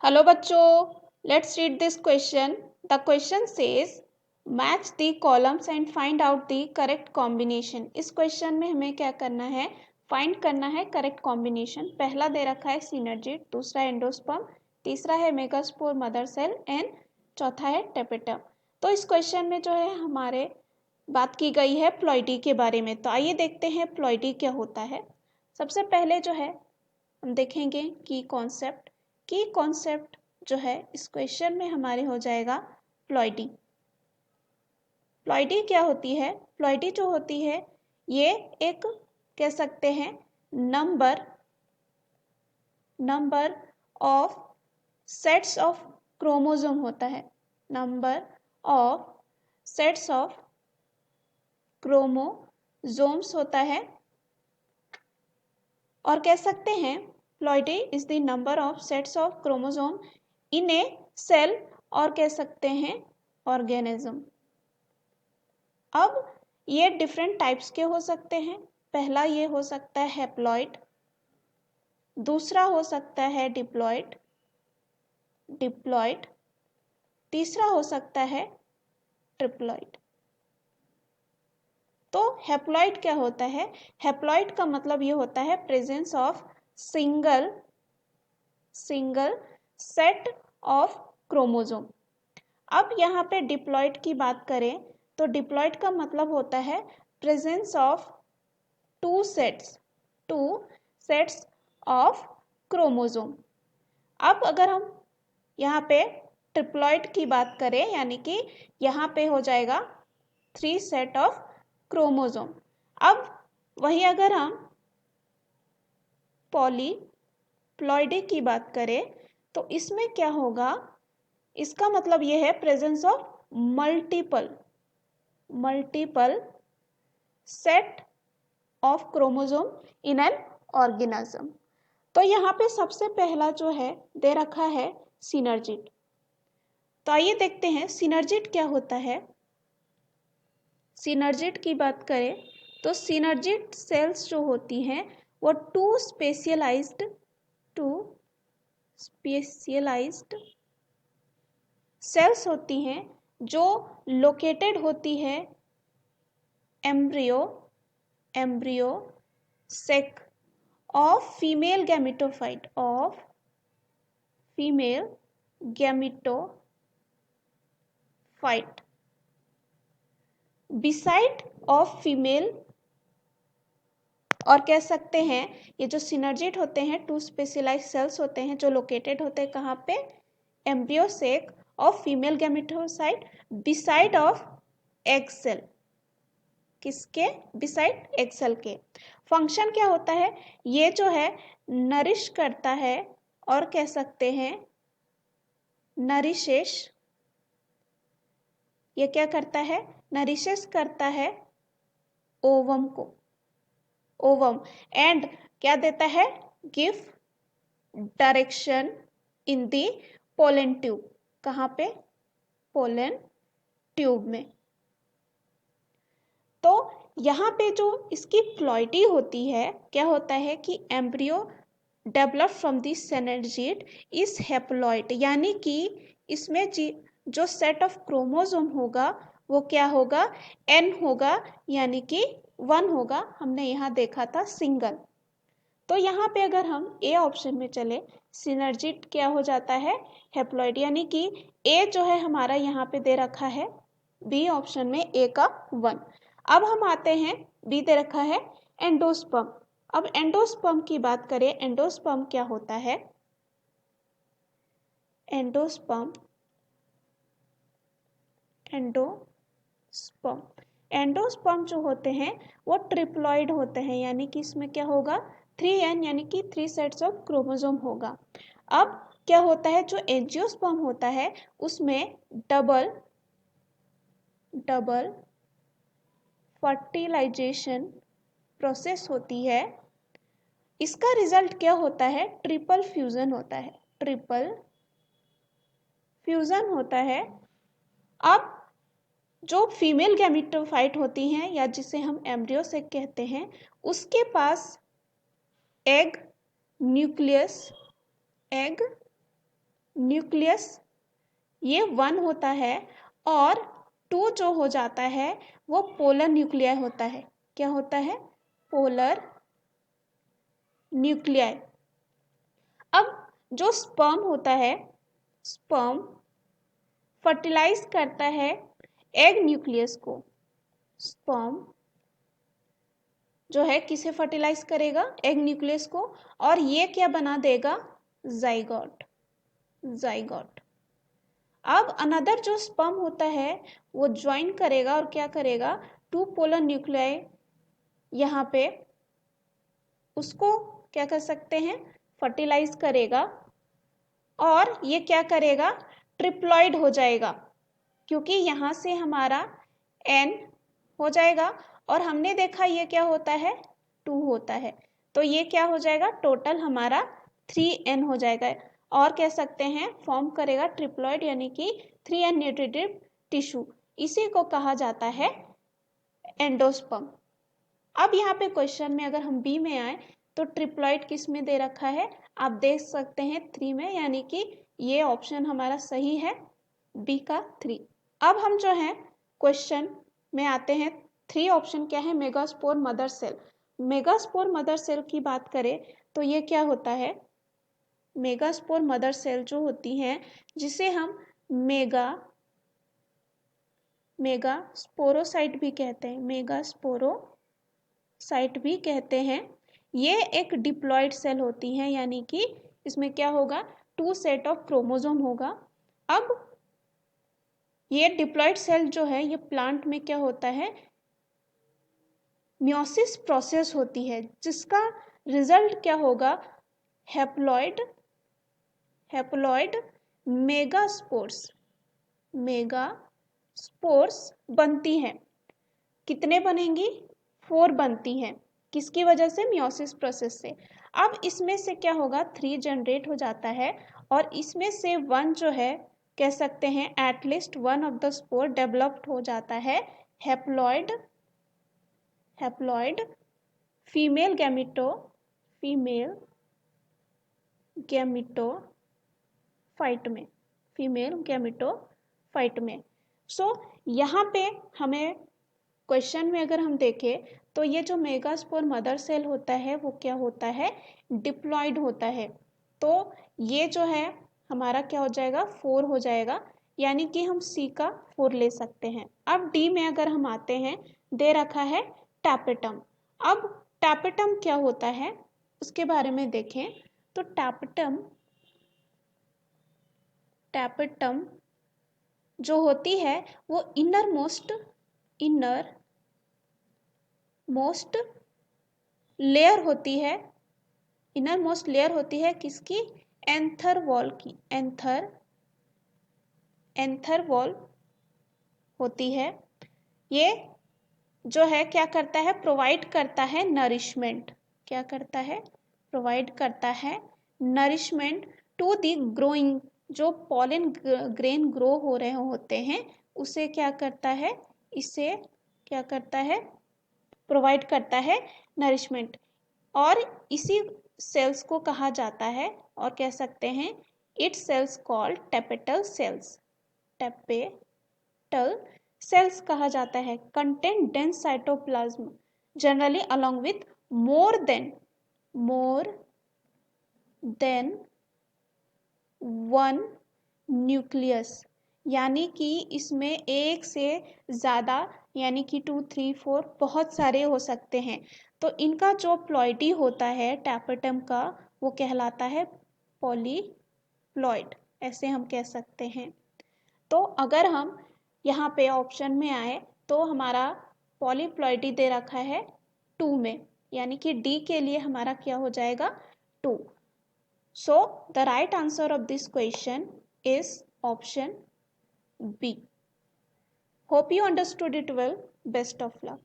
Hello बच्चों, let's read this question. The question says match the columns and find out the correct combination. इस question में हमें क्या करना है, फाइंड करना है करेक्ट कॉम्बिनेशन। पहला दे रखा है सिनर्जिड, दूसरा एंडोस्पर्म, तीसरा है मेगास्पोर मदर सेल एंड चौथा है टेपेटम। तो इस क्वेश्चन में जो है हमारे बात की गई है प्लॉइडी के बारे में। तो आइए देखते हैं प्लॉइडी क्या होता है। सबसे पहले जो है हम देखेंगे की कॉन्सेप्ट जो है इस क्वेश्चन में हमारे हो जाएगा प्लॉइडी। प्लॉइडी क्या होती है? प्लॉइडी जो होती है ये एक कह सकते हैं number of sets of chromosome होता है। Number of sets of chromosomes होता है, और कह सकते हैं ploidy is the number of sets of chromosome in a cell, और कह सकते हैं ऑर्गेनिज्म। अब ये डिफरेंट टाइप्स के हो सकते हैं। पहला ये हो सकता है हैप्लॉइड, दूसरा हो सकता है डिप्लॉइड, तीसरा हो सकता है ट्रिप्लॉइड। तो हैप्लॉइड क्या होता है? हैप्लॉइड का मतलब ये होता है presence of single set of chromosome. अब यहाँ पे डिप्लॉइड की बात करें तो डिप्लॉइड का मतलब होता है presence of two sets of chromosome. अब अगर हम यहाँ पे ट्रिप्लॉइड की बात करें, यानी कि यहाँ पे हो जाएगा 3 सेट ऑफ क्रोमोसोम। अब वही अगर हम पॉलीप्लॉइडी की बात करें तो इसमें क्या होगा, इसका मतलब यह है presence of multiple set of chromosome in an organism. तो यहाँ पे सबसे पहला जो है दे रखा है सिनर्जिड। तो आइए देखते हैं सिनर्जिड क्या होता है। सिनर्जिड की बात करें तो सिनर्जिड सेल्स जो होती हैं वो टू स्पेशलाइज्ड सेल्स होती हैं जो लोकेटेड होती है embryo sac of female gametophyte beside of female, और कह सकते हैं ये जो सिनर्जिड होते हैं टू स्पेशलाइज्ड सेल्स होते हैं जो लोकेटेड होते हैं कहाँ पे, embryo sac of female gametocyte beside of egg cell. किसके? बिसाइड एग सेल के। फंक्शन क्या होता है? ये जो है नरिश करता है, और कह सकते हैं नरिशेस, ये क्या करता है? नरिशेस करता है ओवम एंड क्या देता है? Give direction in the pollen tube. कहाँ पे? पोलन ट्यूब में। तो यहाँ पे जो इसकी प्लॉइडी होती है, क्या होता है कि embryo develop from the synergid is haploid, यानी कि इसमें जो सेट ऑफ क्रोमोसोम होगा वो क्या होगा? n होगा, यानी कि 1 होगा। हमने यहाँ देखा था सिंगल। तो यहाँ पे अगर हम ए ऑप्शन में चले, सिनर्जिड क्या हो जाता है? हैप्लॉइड, यानी कि ए जो है हमारा यहाँ पे दे रखा है बी ऑप्शन में ए का 1। अब हम आते हैं, बी दे रखा है एंडोस्पर्म। अब एंडोस्पर्म की बात करें, एंडोस्पर्म क्या होता है? एंडोस्पर्म जो होते हैं वो ट्रिप्लॉइड होते हैं, यानी कि इसमें क्या होगा? 3n, यानी कि 3 सेट्स ऑफ क्रोमोसोम होगा। अब क्या होता है, जो एंजियोस्पर्म होता है उसमें डबल फर्टिलाइजेशन प्रोसेस होती है। इसका रिजल्ट क्या होता है? ट्रिपल फ्यूजन होता है। अब जो फीमेल गैमेटोफाइट होती हैं, या जिसे हम एम्ब्रियो से कहते हैं, उसके पास एग न्यूक्लियस ये 1 होता है और 2 जो हो जाता है वो पोलर न्यूक्लियाई होता है। क्या होता है? Polar nuclei. अब जो स्पर्म होता है, स्पर्म फर्टिलाइज करता है एग न्यूक्लियस को। स्पर्म जो है किसे फर्टिलाइज करेगा? एग न्यूक्लियस को। और ये क्या बना देगा? जाइगोट। जाइगोट। अब अनदर जो स्पर्म होता है वो ज्वाइन करेगा और क्या करेगा? 2 पोलर न्यूक्लियाई यहाँ पे उसको क्या कर सकते हैं? फर्टिलाइज करेगा और ये क्या करेगा? ट्रिप्लॉइड हो जाएगा, क्योंकि यहाँ से हमारा n हो जाएगा और हमने देखा ये क्या होता है? 2 होता है। तो ये क्या हो जाएगा? टोटल हमारा 3n हो जाएगा और कह सकते हैं फॉर्म करेगा ट्रिप्लॉइड, यानी कि 3n न्यूट्रिटिव टिश्यू। इसी को कहा जाता है एंडोस्पर्म। अब यहाँ पे क्वेश्चन में अगर हम बी में आए तो ट्रिप्लॉइड किस में दे रखा है? आप देख सकते हैं 3 में, यानी कि ये ऑप्शन हमारा सही है, बी का 3। अब हम जो है क्वेश्चन में आते हैं। 3 ऑप्शन क्या है? Megaspore mother cell. Megaspore mother cell की बात करें तो ये क्या होता है? मेगास्पोर मदर सेल जो होती हैं, जिसे हम मेगास्पोरोसाइट भी कहते हैं, मेगास्पोरोसाइट भी कहते हैं। ये एक डिप्लॉइड सेल होती हैं, यानी कि इसमें क्या होगा? 2 सेट ऑफ क्रोमोसोम होगा। अब ये डिप्लॉइड सेल जो है ये प्लांट में क्या होता है? मियोसिस प्रोसेस होती है, जिसका रिजल्ट क्या होगा? हैप्लॉइड मेगास्पोर्स बनती हैं। कितने बनेंगी? 4 बनती हैं। किसकी वजह से? मियोसिस प्रोसेस से। अब इसमें से क्या होगा? 3 जनरेट हो जाता है और इसमें से 1 जो है कह सकते हैं at least 1 of the spore developed हो जाता है हैप्लॉइड फीमेल गैमिटोफाइट में। सो यहाँ पे हमें क्वेश्चन में अगर हम देखें तो ये जो मेगास्पोर मदर सेल होता है वो क्या होता है? डिप्लॉइड होता है। तो ये जो है हमारा क्या हो जाएगा? 4 हो जाएगा, यानी कि हम सी का 4 ले सकते हैं। अब डी में अगर हम आते हैं, दे रखा है टैपेटम। अब टैपेटम क्या होता है उसके बारे में देखें तो टैपेटम जो होती है वो इनर मोस्ट लेयर होती है। इनर मोस्ट लेयर होती है किसकी? एंथर वॉल की। एंथर वॉल होती है। ये जो है क्या करता है? प्रोवाइड करता है नरिशमेंट। क्या करता है? प्रोवाइड करता है नरिशमेंट टू द ग्रोइंग। जो पॉलन ग्रेन ग्रो हो रहे होते हैं उसे क्या करता है? इसे क्या करता है? प्रोवाइड करता है नरिशमेंट। और इसी सेल्स को कहा जाता है और कह सकते हैं it's cells called tapetal cells. Tapetal cells कहा जाता है। Content dense cytoplasm generally along with more than 1 nucleus, यानी कि इसमें एक से ज़्यादा, यानी कि 2, 3, 4 बहुत सारे हो सकते हैं। तो इनका जो प्लॉइडी होता है टैपेटम का वो कहलाता है पॉलीप्लॉइड, ऐसे हम कह सकते हैं। तो अगर हम यहाँ पे ऑप्शन में आए तो हमारा पॉलीप्लॉइडी दे रखा है 2 में, यानी कि डी के लिए हमारा क्या हो जाएगा? 2। So the right answer of this question is option B. Hope you understood it well. Best of luck.